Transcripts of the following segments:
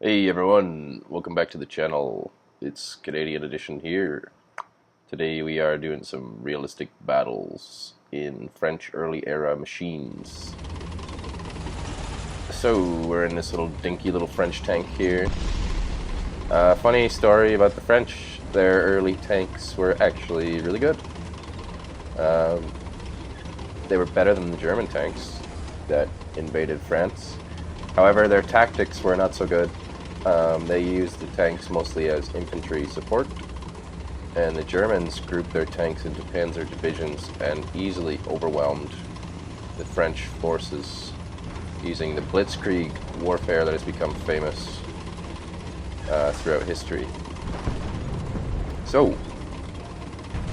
Hey everyone, welcome back to the channel. It's Canadian Edition here. Today we are doing some realistic battles in French early era machines. So we're in this little dinky little French tank here. Funny story about the French, their early tanks were actually really good. They were better than the German tanks that invaded France. However, their tactics were not so good. They used the tanks mostly as infantry support, and the Germans grouped their tanks into panzer divisions and easily overwhelmed the French forces using the blitzkrieg warfare that has become famous throughout history. So,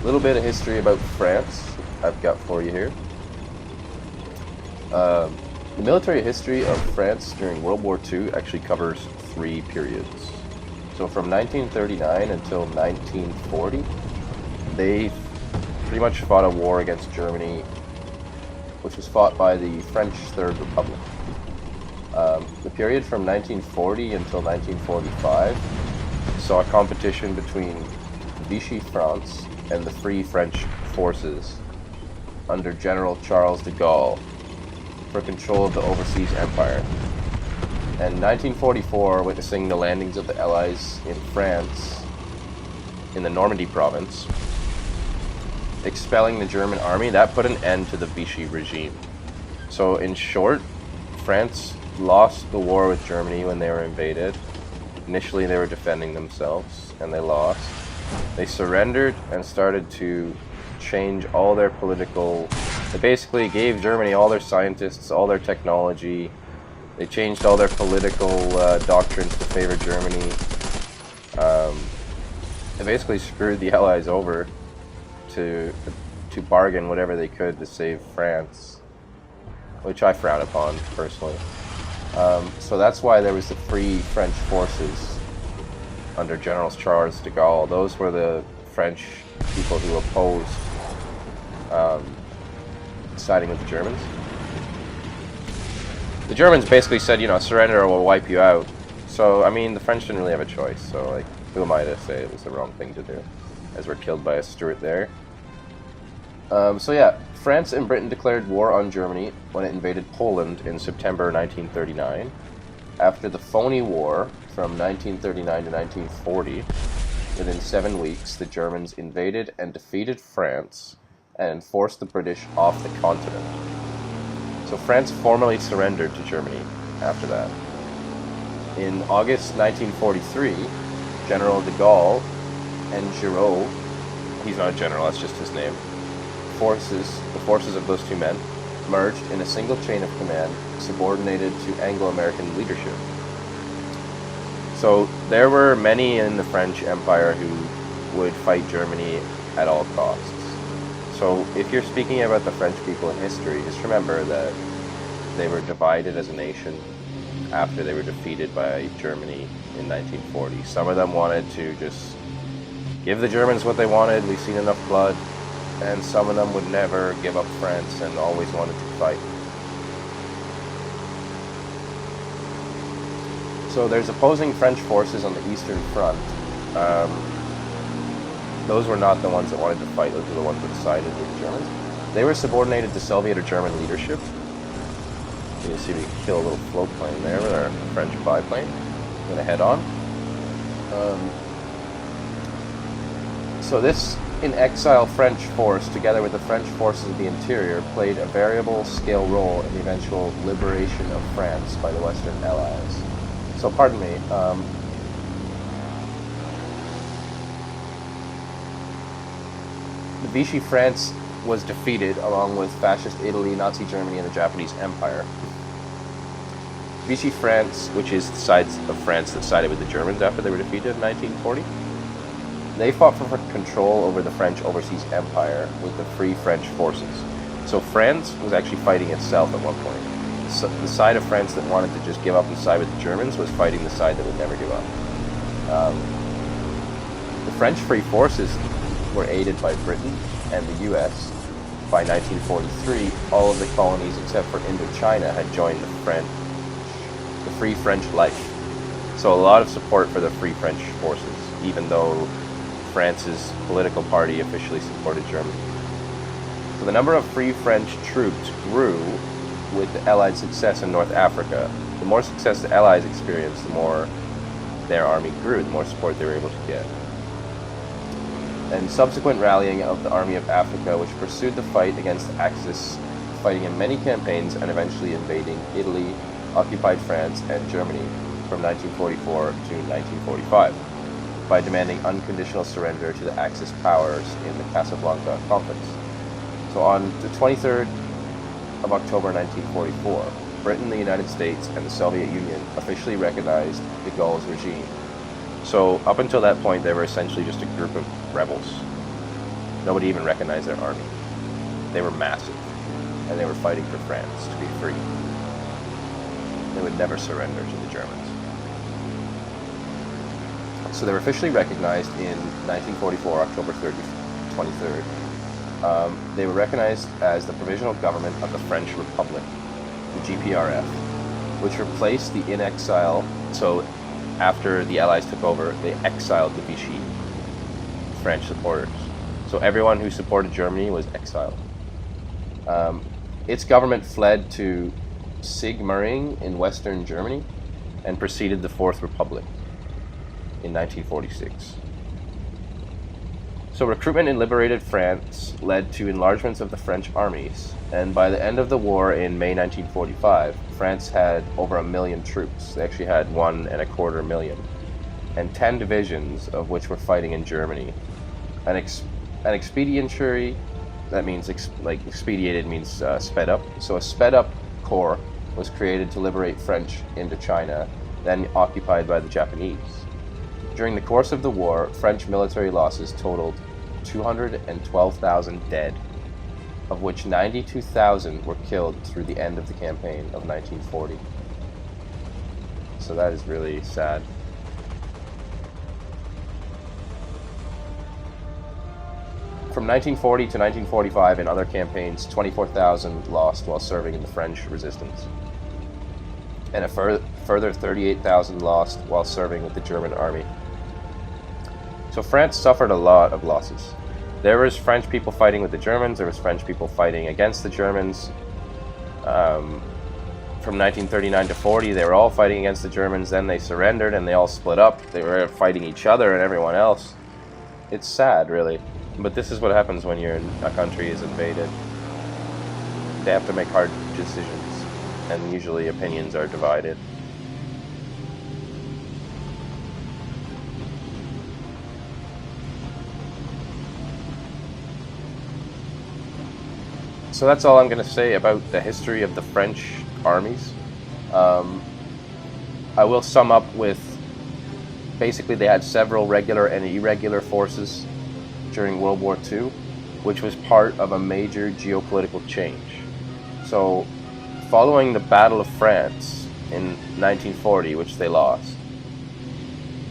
a little bit of history about France I've got for you here. The military history of France during World War II actually covers 3 periods. So from 1939 until 1940, they pretty much fought a war against Germany, which was fought by the French Third Republic. The period from 1940 until 1945 saw a competition between Vichy France and the Free French forces under General Charles de Gaulle for control of the overseas empire. And 1944, witnessing the landings of the Allies in France, in the Normandy province, expelling the German army, that put an end to the Vichy regime. So in short, France lost the war with Germany when they were invaded. Initially they were defending themselves, and they lost. They surrendered and started to change all their political... They basically gave Germany all their scientists, all their technology. They changed all their political doctrines to favor Germany. They basically screwed the Allies over to bargain whatever they could to save France, which I frown upon personally. So that's why there was the Free French forces under General Charles de Gaulle. Those were the French people who opposed siding with the Germans. The Germans basically said, you know, surrender or we'll wipe you out. So, I mean, the French didn't really have a choice. So, like, who am I to say it was the wrong thing to do? As we're killed by a Stuart there. So yeah, France and Britain declared war on Germany when it invaded Poland in September 1939. After the phony war from 1939 to 1940, within 7 weeks, the Germans invaded and defeated France and forced the British off the continent. So France formally surrendered to Germany after that. In August 1943, General de Gaulle and Giraud, he's not a general, that's just his name, the forces of those two men, merged in a single chain of command subordinated to Anglo-American leadership. So there were many in the French Empire who would fight Germany at all costs. So if you're speaking about the French people in history, just remember that they were divided as a nation after they were defeated by Germany in 1940. Some of them wanted to just give the Germans what they wanted, we've seen enough blood, and some of them would never give up France and always wanted to fight. So there's opposing French forces on the Eastern Front. Those were not the ones that wanted to fight, those were the ones that sided with the Germans. They were subordinated to Soviet or German leadership. You can see we kill a little float plane there with our French biplane. I'm going to head on. So this in-exile French force, together with the French forces of the interior, played a variable scale role in the eventual liberation of France by the Western Allies. So pardon me. The Vichy France was defeated along with Fascist Italy, Nazi Germany, and the Japanese Empire. Vichy France, which is the sides of France that sided with the Germans after they were defeated in 1940, they fought for control over the French overseas empire with the Free French forces. So France was actually fighting itself at one point. So the side of France that wanted to just give up and side with the Germans was fighting the side that would never give up. The French Free Forces were aided by Britain and the US. By 1943, all of the colonies except for Indochina had joined the Free French Life. So a lot of support for the Free French forces, even though France's political party officially supported Germany. So the number of Free French troops grew with the Allied success in North Africa. The more success the Allies experienced, the more their army grew, the more support they were able to get. And subsequent rallying of the Army of Africa, which pursued the fight against the Axis, fighting in many campaigns and eventually invading Italy, occupied France, and Germany from 1944 to 1945 by demanding unconditional surrender to the Axis powers in the Casablanca Conference. So on the 23rd of October 1944, Britain, the United States, and the Soviet Union officially recognized de Gaulle's regime. So up until that point, they were essentially just a group of rebels. Nobody even recognized their army. They were massive, and they were fighting for France to be free. They would never surrender to the Germans. So they were officially recognized in 1944, October 23rd. They were recognized as the Provisional Government of the French Republic, the GPRF, which replaced the in-exile. So after the Allies took over, they exiled the Vichy French supporters. So everyone who supported Germany was exiled. Its government fled to Sigmaringen in western Germany and preceded the Fourth Republic in 1946. So recruitment in liberated France led to enlargements of the French armies, and by the end of the war in May 1945, France had over 1 million troops. They actually had 1.25 million, and 10 divisions of which were fighting in Germany. An expeditionary, that means expedited means sped up. So a sped up corps was created to liberate French Indochina, then occupied by the Japanese. During the course of the war, French military losses totaled 212,000 dead, of which 92,000 were killed through the end of the campaign of 1940. So that is really sad. From 1940 to 1945 in other campaigns, 24,000 lost while serving in the French resistance, and a further 38,000 lost while serving with the German army. So France suffered a lot of losses. There was French people fighting with the Germans, there was French people fighting against the Germans. From 1939 to 40, they were all fighting against the Germans, then they surrendered and they all split up. They were fighting each other and everyone else. It's sad, really. But this is what happens when a country is invaded. They have to make hard decisions, and usually opinions are divided. So that's all I'm going to say about the history of the French armies. I will sum up with, basically they had several regular and irregular forces during World War II, which was part of a major geopolitical change. So following the Battle of France in 1940, which they lost,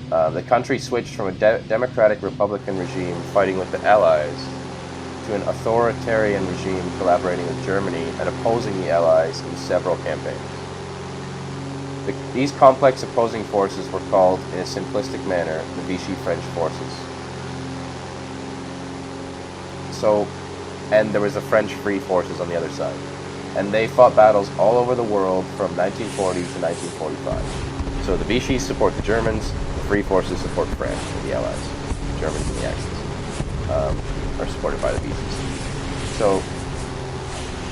the country switched from a democratic Republican regime fighting with the Allies to an authoritarian regime collaborating with Germany and opposing the Allies in several campaigns. These complex opposing forces were called, in a simplistic manner, the Vichy French forces. So, and there was the French Free Forces on the other side. And they fought battles all over the world from 1940 to 1945. So the Vichy support the Germans, the Free Forces support France and the Allies. The Germans and the Axis are supported by the Vichy. So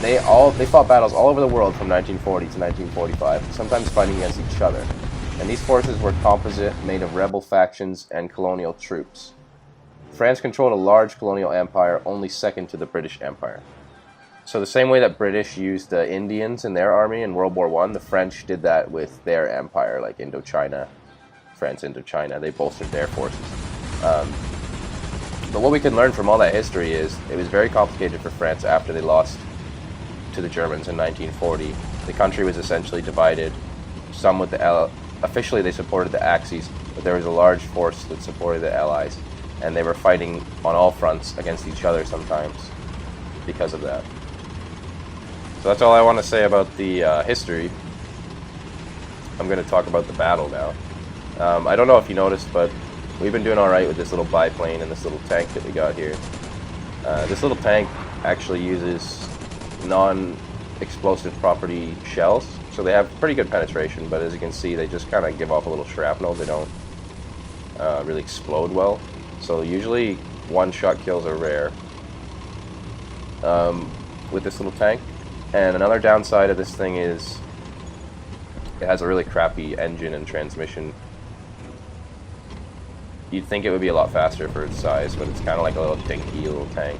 they fought battles all over the world from 1940 to 1945, sometimes fighting against each other. And these forces were composite, made of rebel factions and colonial troops. France controlled a large colonial empire, only second to the British Empire. So the same way that British used the Indians in their army in World War I, the French did that with their empire, like Indochina, France Indochina. They bolstered their forces. But what we can learn from all that history is it was very complicated for France after they lost to the Germans in 1940. The country was essentially divided. Some with the officially they supported the Axis, but there was a large force that supported the Allies, and they were fighting on all fronts against each other sometimes because of that. So that's all I want to say about the history. I'm going to talk about the battle now. I don't know if you noticed, but we've been doing alright with this little biplane and this little tank that we got here. This little tank actually uses non-explosive property shells, so they have pretty good penetration, but as you can see, they just kind of give off a little shrapnel. They don't really explode well, so usually one-shot kills are rare with this little tank. And another downside of this thing is it has a really crappy engine and transmission. You'd think it would be a lot faster for its size, but it's kind of like a little dinky little tank.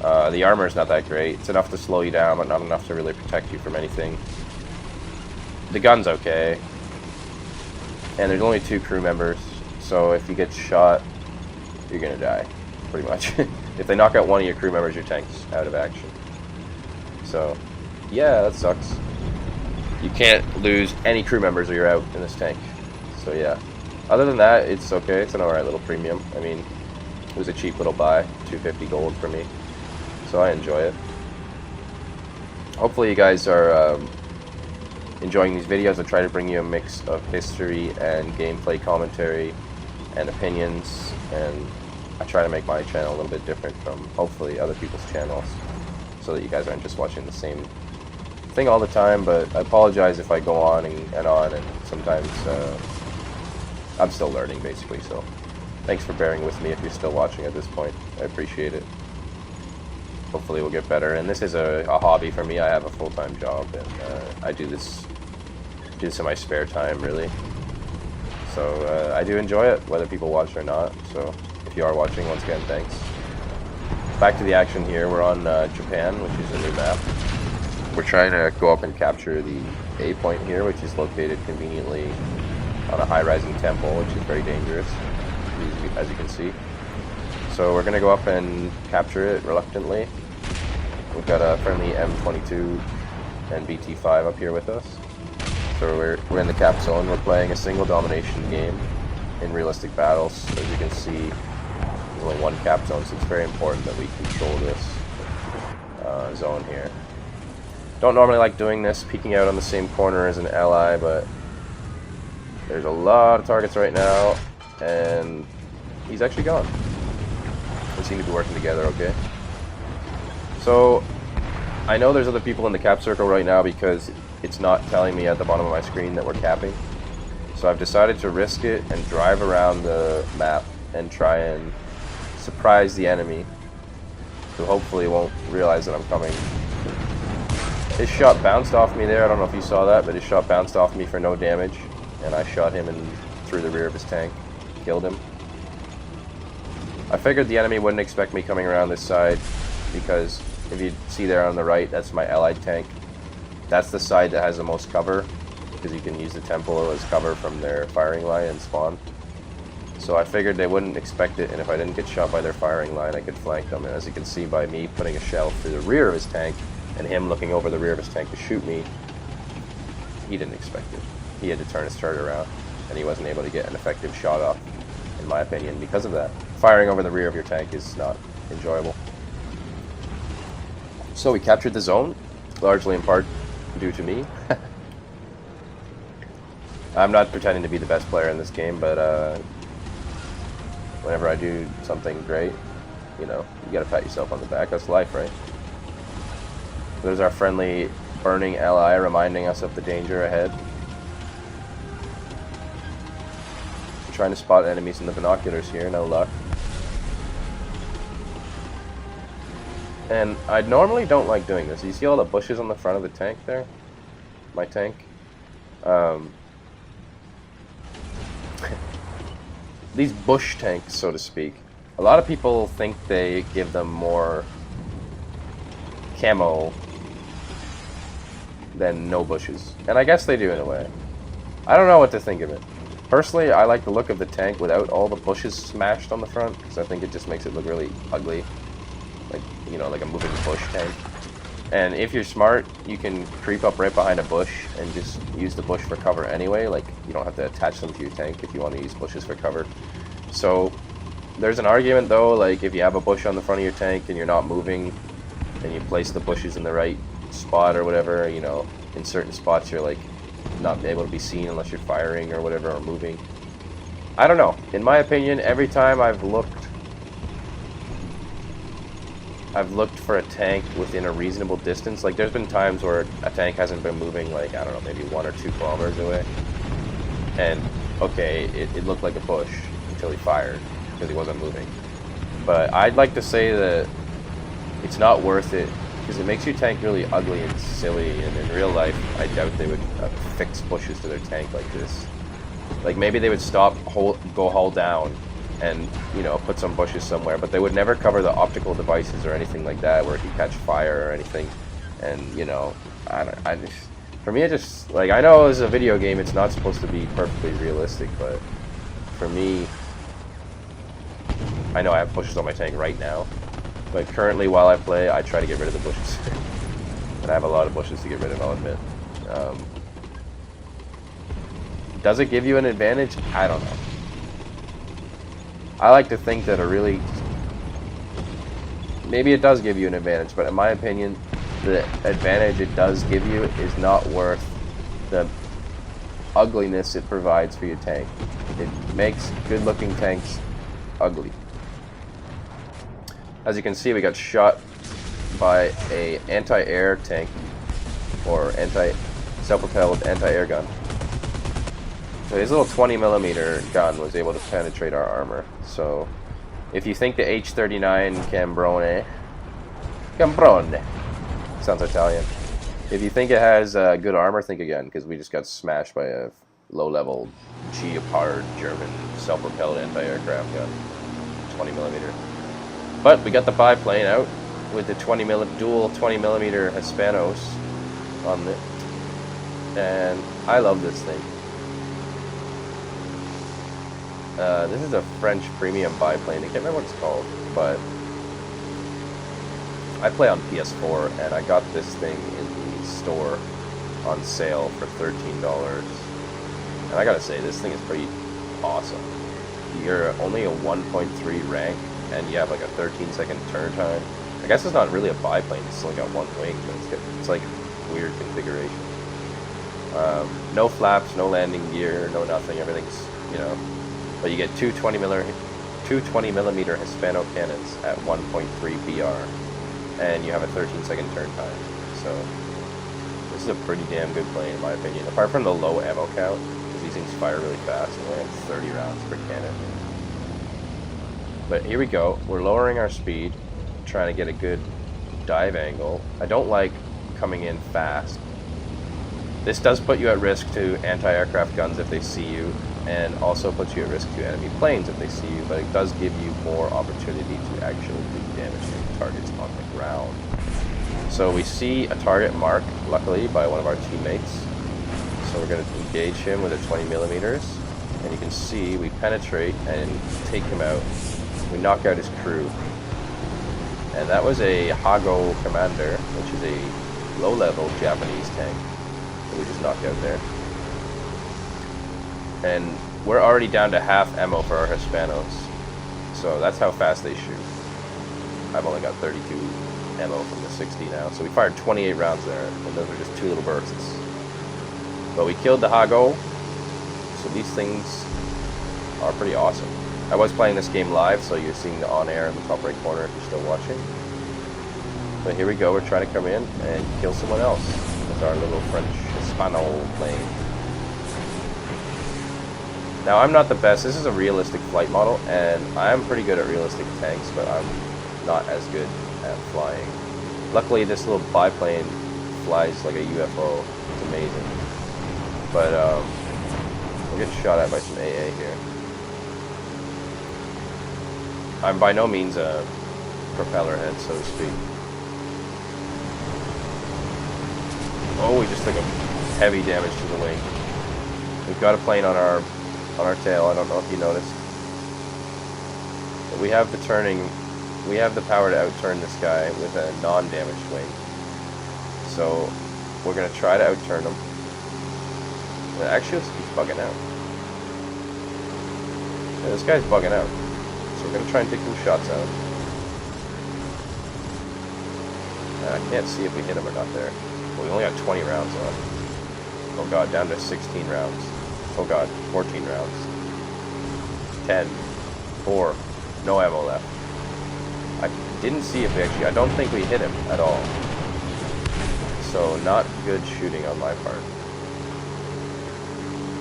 The armor is not that great. It's enough to slow you down, but not enough to really protect you from anything. The gun's okay. And there's only 2 crew members, so if you get shot, you're gonna die, pretty much. If they knock out one of your crew members, your tank's out of action. So, yeah, that sucks. You can't lose any crew members or you're out in this tank. So yeah. Other than that, it's okay. It's an alright little premium. I mean, it was a cheap little buy, 250 gold for me. So I enjoy it. Hopefully you guys are enjoying these videos. I try to bring you a mix of history and gameplay commentary and opinions, and I try to make my channel a little bit different from hopefully other people's channels, so that you guys aren't just watching the same thing all the time. But I apologize if I go on and on, and sometimes I'm still learning, basically. So thanks for bearing with me if you're still watching at this point. I appreciate it. Hopefully we'll get better. And this is a hobby for me. I have a full-time job, and I do this in my spare time, really. So I do enjoy it, whether people watch or not. So if you are watching, once again, thanks. Back to the action here. We're on Japan, which is a new map. We're trying to go up and capture the A point here, which is located conveniently on a high-rising temple, which is very dangerous, as you can see. So we're going to go up and capture it reluctantly. We've got a friendly M22 and BT5 up here with us. So we're in the cap zone. We're playing a single domination game in realistic battles. As you can see, there's only one cap zone, so it's very important that we control this zone here. Don't normally like doing this, peeking out on the same corner as an ally, but there's a lot of targets right now, and he's actually gone. We seem to be working together okay. So I know there's other people in the cap circle right now because it's not telling me at the bottom of my screen that we're capping. So I've decided to risk it and drive around the map and try and surprise the enemy, who hopefully won't realize that I'm coming. His shot bounced off me there. I don't know if you saw that, but his shot bounced off me for no damage, and I shot him through the rear of his tank, killed him. I figured the enemy wouldn't expect me coming around this side, because if you see there on the right, that's my allied tank. That's the side that has the most cover, because you can use the temple as cover from their firing line and spawn. So I figured they wouldn't expect it, and if I didn't get shot by their firing line, I could flank them. And as you can see by me putting a shell through the rear of his tank, and him looking over the rear of his tank to shoot me, he didn't expect it. He had to turn his turret around, and he wasn't able to get an effective shot off, in my opinion, because of that. Firing over the rear of your tank is not enjoyable. So we captured the zone, largely in part due to me. I'm not pretending to be the best player in this game, but whenever I do something great, you know, you gotta pat yourself on the back. That's life, right? There's our friendly burning ally reminding us of the danger ahead. I'm trying to spot enemies in the binoculars here, no luck. And I normally don't like doing this. You see all the bushes on the front of the tank there? My tank? These bush tanks, so to speak, a lot of people think they give them more camo than no bushes. And I guess they do in a way. I don't know what to think of it. Personally, I like the look of the tank without all the bushes smashed on the front, because I think it just makes it look really ugly. Like, you know, like a moving bush tank. And if you're smart, you can creep up right behind a bush and just use the bush for cover anyway. Like, you don't have to attach them to your tank if you want to use bushes for cover. So there's an argument though, like if you have a bush on the front of your tank and you're not moving, and you place the bushes in the right spot or whatever, you know, in certain spots you're like not able to be seen unless you're firing or whatever, or moving. I don't know. In my opinion, every time I've looked for a tank within a reasonable distance. Like, there's been times where a tank hasn't been moving, like, I don't know, maybe 1 or 2 kilometers away. And, okay, it looked like a bush until he fired, because he wasn't moving. But I'd like to say that it's not worth it, because it makes your tank really ugly and silly, and in real life, I doubt they would fix bushes to their tank like this. Like, maybe they would stop, go hull down, and, you know, put some bushes somewhere, but they would never cover the optical devices or anything like that where it could catch fire or anything. And, you know, for me, it just, like, I know as a video game it's not supposed to be perfectly realistic, but for me, I know I have bushes on my tank right now, but currently while I play, I try to get rid of the bushes. And I have a lot of bushes to get rid of, I'll admit. Does it give you an advantage? I don't know. I like to think that maybe it does give you an advantage, but in my opinion, the advantage it does give you is not worth the ugliness it provides for your tank. It makes good-looking tanks ugly. As you can see, we got shot by a anti-air tank, or self-propelled anti-air gun. So his little 20mm gun was able to penetrate our armor. So if you think the H39 Cambrone sounds Italian. If you think it has good armor, think again, because we just got smashed by a low-level Geopard German self-propelled anti-aircraft gun, 20mm. But we got the biplane out with the dual 20mm Hispanos on it, and I love this thing. This is a French premium biplane. I can't remember what it's called, but I play on PS4, and I got this thing in the store on sale for $13. And I gotta say, this thing is pretty awesome. You're only a 1.3 rank, and you have like a 13-second turn time. I guess it's not really a biplane, it's only got one wing, but it's like weird configuration. No flaps, no landing gear, no nothing, everything's, you know. But you get two 20mm Hispano cannons at 1.3 BR, and you have a 13-second turn time. So this is a pretty damn good plane in my opinion. Apart from the low ammo count, because these things fire really fast, and they have 30 rounds per cannon. But here we go. We're lowering our speed, trying to get a good dive angle. I don't like coming in fast. This does put you at risk to anti-aircraft guns if they see you, and also puts you at risk to enemy planes if they see you, but it does give you more opportunity to actually do damage to targets on the ground. So we see a target marked, luckily, by one of our teammates. So we're going to engage him with a 20mm, and you can see we penetrate and take him out. We knock out his crew. And that was a Hago Commander, which is a low-level Japanese tank that we just knocked out there. And we're already down to half ammo for our Hispanos, so that's how fast they shoot. I've only got 32 ammo from the 60 now, so we fired 28 rounds there, and those are just two little bursts. But we killed the Hago, so these things are pretty awesome. I was playing this game live, so you're seeing the on-air in the top right corner if you're still watching. But here we go, we're trying to come in and kill someone else with our little French Hispano plane. Now, I'm not the best. This is a realistic flight model, and I'm pretty good at realistic tanks, but I'm not as good at flying. Luckily, this little biplane flies like a UFO. It's amazing. But we're getting shot at by some AA here. I'm by no means a propeller head, so to speak. Oh, we just took a heavy damage to the wing. We've got a plane on our tail. I don't know if you noticed. But we have the power to outturn this guy with a non-damaged wing. So we're going to try to outturn him. And actually, he's bugging out. Yeah, this guy's bugging out. So we're going to try and take some shots out. I can't see if we hit him or not there. Well, we only got 20 rounds on. Oh god, down to 16 rounds. Oh god, 14 rounds. 10, 4, no ammo left. I didn't see if we actually, I don't think we hit him at all. So not good shooting on my part.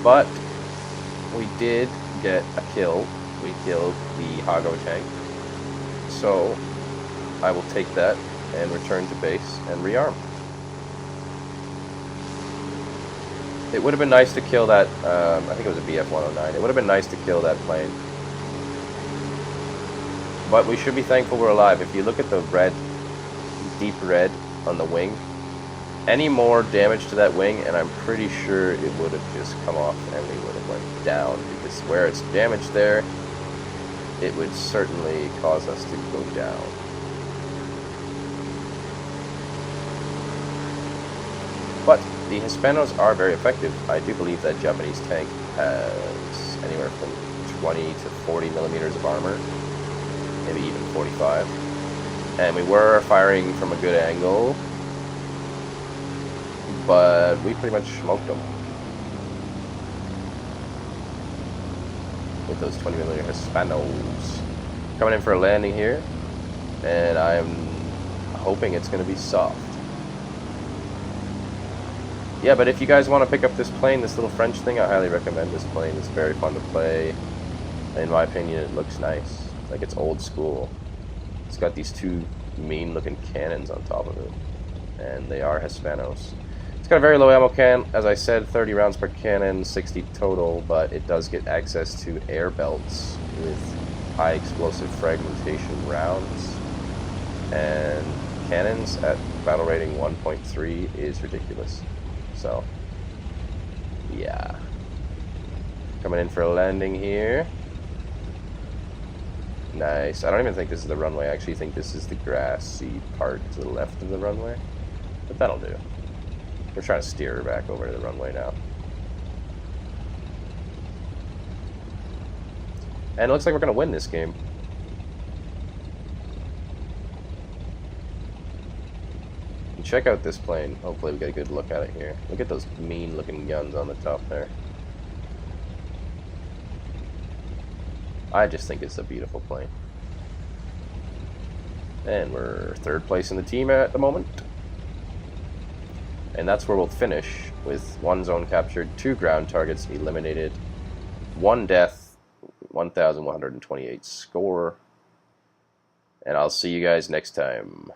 But we did get a kill. We killed the Hago tank. So I will take that and return to base and rearm. It would have been nice to kill that, I think it was a BF-109. It would have been nice to kill that plane. But we should be thankful we're alive. If you look at the red, deep red on the wing, any more damage to that wing, and I'm pretty sure it would have just come off and we would have went down. Because where it's damaged there, it would certainly cause us to go down. But the Hispanos are very effective. I do believe that Japanese tank has anywhere from 20 to 40 millimeters of armor, maybe even 45. And we were firing from a good angle, but we pretty much smoked them with those 20 millimeter Hispanos. Coming in for a landing here, and I'm hoping it's going to be soft. Yeah, but if you guys want to pick up this plane, this little French thing, I highly recommend this plane. It's very fun to play. In my opinion, it looks nice. Like, it's old school. It's got these two mean-looking cannons on top of it. And they are Hispanos. It's got a very low ammo can. As I said, 30 rounds per cannon, 60 total, but it does get access to air belts with high explosive fragmentation rounds. And cannons at battle rating 1.3 is ridiculous. So, yeah. Coming in for a landing here. Nice. I don't even think this is the runway. I actually think this is the grassy part to the left of the runway. But that'll do. We're trying to steer her back over to the runway now. And it looks like we're going to win this game. Check out this plane. Hopefully we get a good look at it here. Look at those mean looking guns on the top there. I just think it's a beautiful plane. And we're third place in the team at the moment. And that's where we'll finish, with 1 zone captured, 2 ground targets eliminated, 1 death, 1,128 score. And I'll see you guys next time.